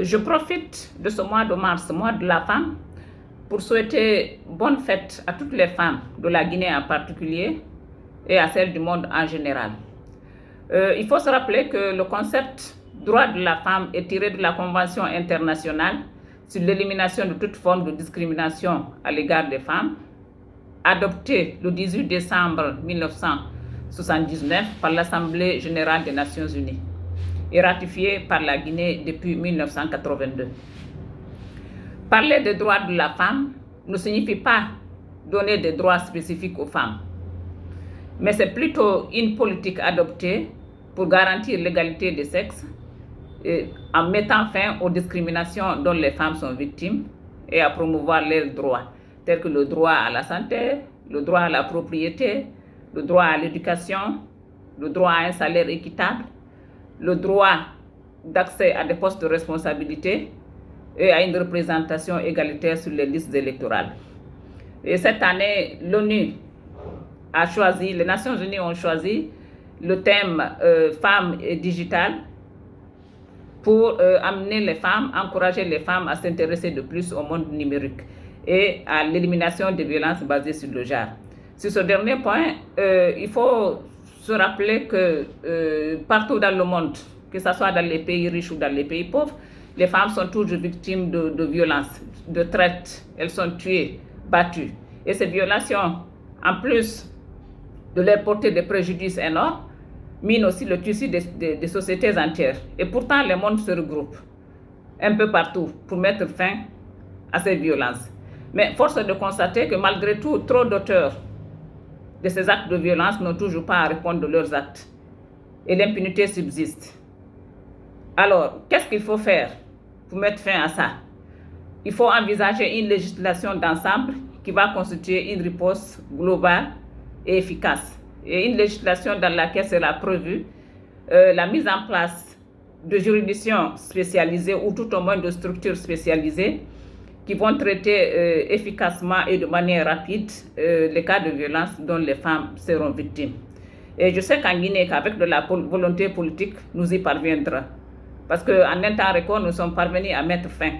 Je profite de ce mois de mars, mois de la femme, pour souhaiter bonne fête à toutes les femmes de la Guinée en particulier et à celles du monde en général. Il faut se rappeler que le concept droit de la femme est tiré de la Convention internationale sur l'élimination de toute forme de discrimination à l'égard des femmes, adoptée le 18 décembre 1979 par l'Assemblée générale des Nations unies et ratifiée par la Guinée depuis 1982. Parler des droits de la femme ne signifie pas donner des droits spécifiques aux femmes, mais c'est plutôt une politique adoptée pour garantir l'égalité des sexes en mettant fin aux discriminations dont les femmes sont victimes et à promouvoir leurs droits, tels que le droit à la santé, le droit à la propriété, le droit à l'éducation, le droit à un salaire équitable, le droit d'accès à des postes de responsabilité et à une représentation égalitaire sur les listes électorales. Et cette année, l'ONU a choisi, les Nations Unies ont choisi le thème femmes et digital pour amener les femmes, encourager les femmes à s'intéresser de plus au monde numérique et à l'élimination des violences basées sur le genre. Sur ce dernier point, il faut se rappeler que partout dans le monde, que ce soit dans les pays riches ou dans les pays pauvres, les femmes sont toujours victimes de violences, de traite. Elles sont tuées, battues. Et ces violations, en plus de leur porter des préjudices énormes, minent aussi le tissu des sociétés entières. Et pourtant, le monde se regroupe un peu partout pour mettre fin à ces violences. Mais force est de constater que malgré tout, trop d'auteurs de ces actes de violence n'ont toujours pas à répondre de leurs actes. Et l'impunité subsiste. Alors, qu'est-ce qu'il faut faire pour mettre fin à ça? Il faut envisager une législation d'ensemble qui va constituer une riposte globale et efficace. Et une législation dans laquelle sera prévue la mise en place de juridictions spécialisées ou tout au moins de structures spécialisées qui vont traiter efficacement et de manière rapide les cas de violence dont les femmes seront victimes. Et je sais qu'en Guinée, qu'avec de la volonté politique, nous y parviendrons. Parce qu'en un temps record, nous sommes parvenus à mettre fin,